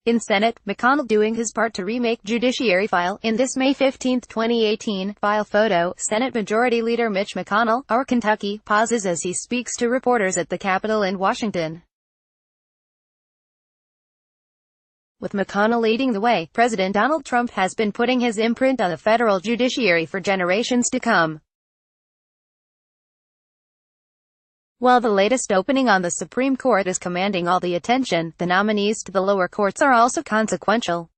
In Senate, McConnell doing his part to remake judiciary file. In this May 15, 2018, file photo, Senate Majority Leader Mitch McConnell, our Kentucky, pauses as he speaks to reporters at the Capitol in Washington. With McConnell leading the way, President Donald Trump has been putting his imprint on the federal judiciary for generations to come. While the latest opening on the Supreme Court is commanding all the attention, the nominees to the lower courts are also consequential.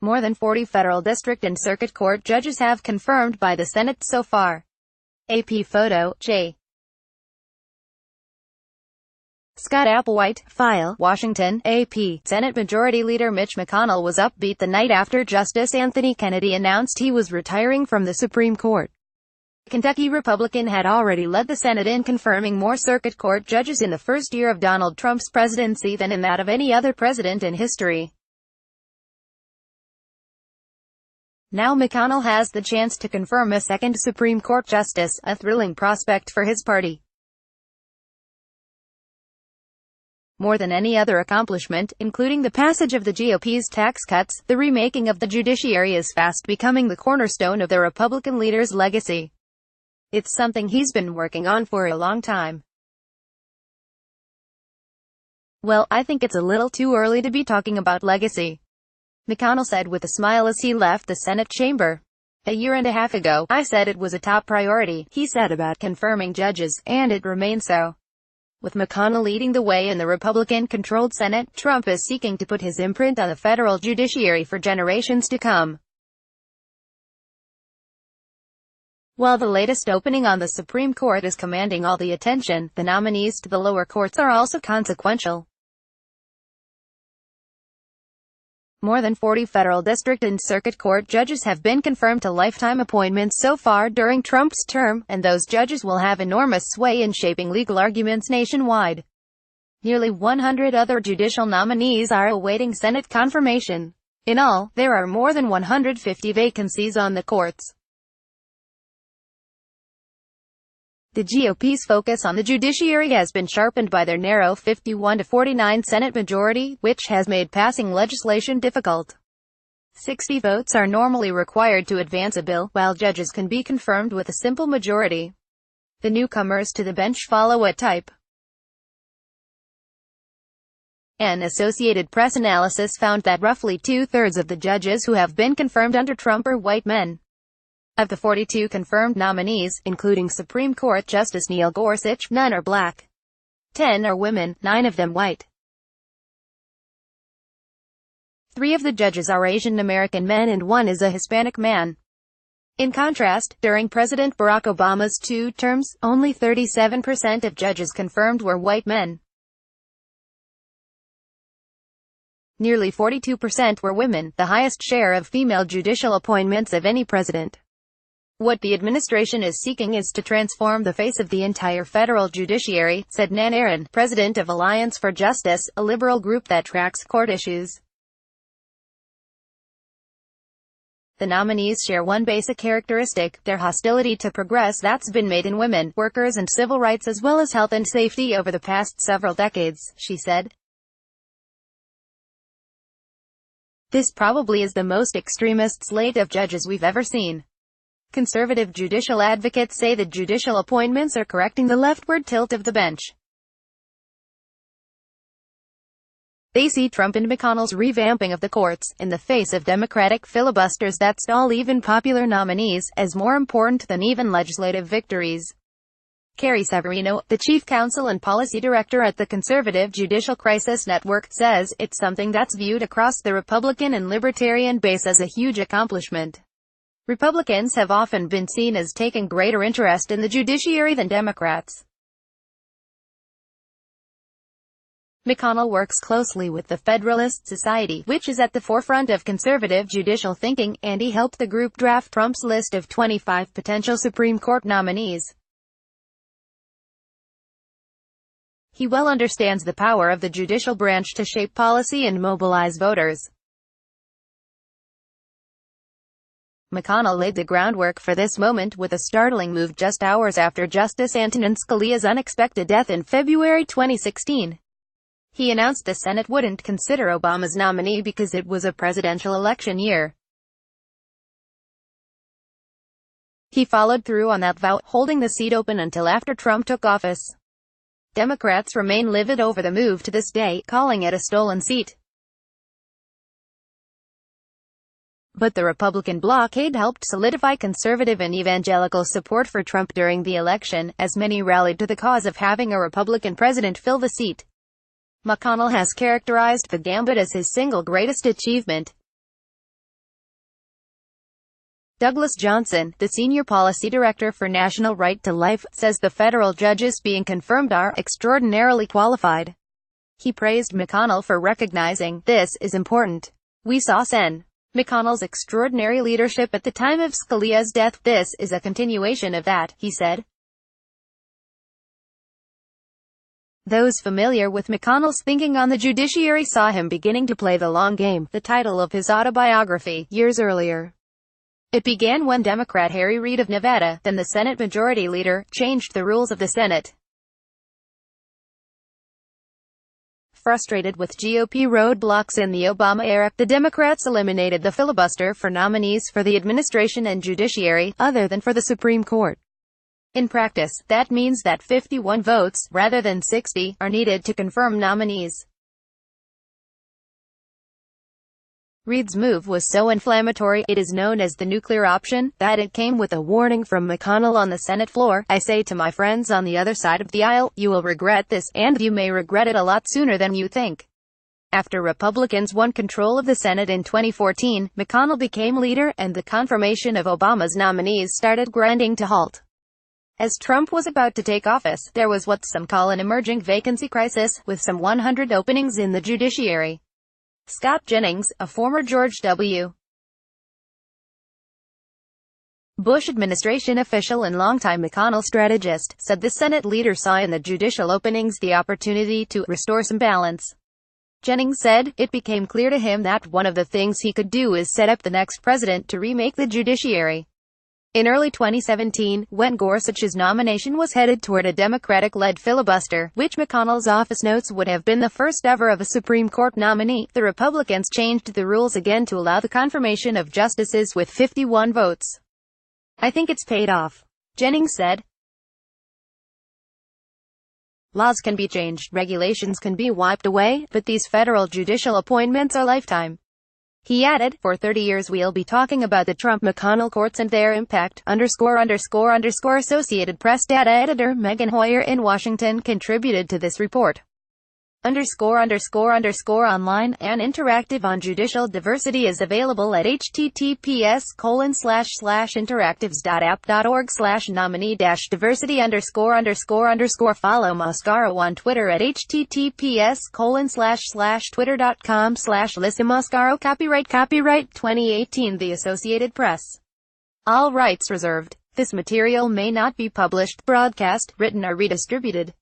More than 40 federal district and circuit court judges have confirmed by the Senate so far. AP photo, J. Scott Applewhite, file, Washington, AP. Senate Majority Leader Mitch McConnell was upbeat the night after Justice Anthony Kennedy announced he was retiring from the Supreme Court. The Kentucky Republican had already led the Senate in confirming more circuit court judges in the first year of Donald Trump's presidency than in that of any other president in history. Now McConnell has the chance to confirm a second Supreme Court justice, a thrilling prospect for his party. More than any other accomplishment, including the passage of the GOP's tax cuts, the remaking of the judiciary is fast becoming the cornerstone of the Republican leader's legacy. It's something he's been working on for a long time. Well, I think it's a little too early to be talking about legacy, McConnell said with a smile as he left the Senate chamber. A year and a half ago, I said it was a top priority, he said about confirming judges, and it remains so. With McConnell leading the way in the Republican-controlled Senate, Trump is seeking to put his imprint on the federal judiciary for generations to come. While the latest opening on the Supreme Court is commanding all the attention, the nominees to the lower courts are also consequential. More than 40 federal district and circuit court judges have been confirmed to lifetime appointments so far during Trump's term, and those judges will have enormous sway in shaping legal arguments nationwide. Nearly 100 other judicial nominees are awaiting Senate confirmation. In all, there are more than 150 vacancies on the courts. The GOP's focus on the judiciary has been sharpened by their narrow 51-49 Senate majority, which has made passing legislation difficult. 60 votes are normally required to advance a bill, while judges can be confirmed with a simple majority. The newcomers to the bench follow a type. An Associated Press analysis found that roughly two-thirds of the judges who have been confirmed under Trump are white men. Of the 42 confirmed nominees, including Supreme Court Justice Neil Gorsuch, none are black. 10 are women, 9 of them white. 3 of the judges are Asian American men and 1 is a Hispanic man. In contrast, during President Barack Obama's 2 terms, only 37% of judges confirmed were white men. Nearly 42% were women, the highest share of female judicial appointments of any president. What the administration is seeking is to transform the face of the entire federal judiciary, said Nan Aaron, president of Alliance for Justice, a liberal group that tracks court issues. The nominees share one basic characteristic, their hostility to progress that's been made in women, workers and civil rights as well as health and safety over the past several decades, she said. This probably is the most extremist slate of judges we've ever seen. Conservative judicial advocates say the judicial appointments are correcting the leftward tilt of the bench. They see Trump and McConnell's revamping of the courts, in the face of Democratic filibusters that stall even popular nominees, as more important than even legislative victories. Carrie Severino, the chief counsel and policy director at the Conservative Judicial Crisis Network, says it's something that's viewed across the Republican and Libertarian base as a huge accomplishment. Republicans have often been seen as taking greater interest in the judiciary than Democrats. McConnell works closely with the Federalist Society, which is at the forefront of conservative judicial thinking, and he helped the group draft Trump's list of 25 potential Supreme Court nominees. He well understands the power of the judicial branch to shape policy and mobilize voters. McConnell laid the groundwork for this moment with a startling move just hours after Justice Antonin Scalia's unexpected death in February 2016. He announced the Senate wouldn't consider Obama's nominee because it was a presidential election year. He followed through on that vow, holding the seat open until after Trump took office. Democrats remain livid over the move to this day, calling it a stolen seat. But the Republican blockade helped solidify conservative and evangelical support for Trump during the election, as many rallied to the cause of having a Republican president fill the seat. McConnell has characterized the gambit as his single greatest achievement. Douglas Johnson, the senior policy director for National Right to Life, says the federal judges being confirmed are extraordinarily qualified. He praised McConnell for recognizing, "This is important. We saw Sen. McConnell's extraordinary leadership at the time of Scalia's death. This is a continuation of that," he said. Those familiar with McConnell's thinking on the judiciary saw him beginning to play the long game, the title of his autobiography, years earlier. It began when Democrat Harry Reid of Nevada, then the Senate Majority Leader, changed the rules of the Senate. Frustrated with GOP roadblocks in the Obama era, the Democrats eliminated the filibuster for nominees for the administration and judiciary, other than for the Supreme Court. In practice, that means that 51 votes, rather than 60, are needed to confirm nominees. Reid's move was so inflammatory, it is known as the nuclear option, that it came with a warning from McConnell on the Senate floor. "I say to my friends on the other side of the aisle, you will regret this, and you may regret it a lot sooner than you think." After Republicans won control of the Senate in 2014, McConnell became leader, and the confirmation of Obama's nominees started grinding to halt. As Trump was about to take office, there was what some call an emerging vacancy crisis, with some 100 openings in the judiciary. Scott Jennings, a former George W. Bush administration official and longtime McConnell strategist, said the Senate leader saw in the judicial openings the opportunity to restore some balance. Jennings said, "It became clear to him that one of the things he could do is set up the next president to remake the judiciary." In early 2017, when Gorsuch's nomination was headed toward a Democratic-led filibuster, which McConnell's office notes would have been the first ever of a Supreme Court nominee, the Republicans changed the rules again to allow the confirmation of justices with 51 votes. "I think it's paid off," Jennings said. "Laws can be changed, regulations can be wiped away, but these federal judicial appointments are lifetime." He added, "For 30 years we'll be talking about the Trump-McConnell courts and their impact." Associated Press data editor Megan Hoyer in Washington contributed to this report. Online and interactive on judicial diversity is available at https://interactives.app.org/nominee-diversity___. Follow Mascaro on Twitter at https://twitter.com/Lisa Mascaro. Copyright 2018 The Associated Press. All rights reserved. This material may not be published, broadcast, written or redistributed.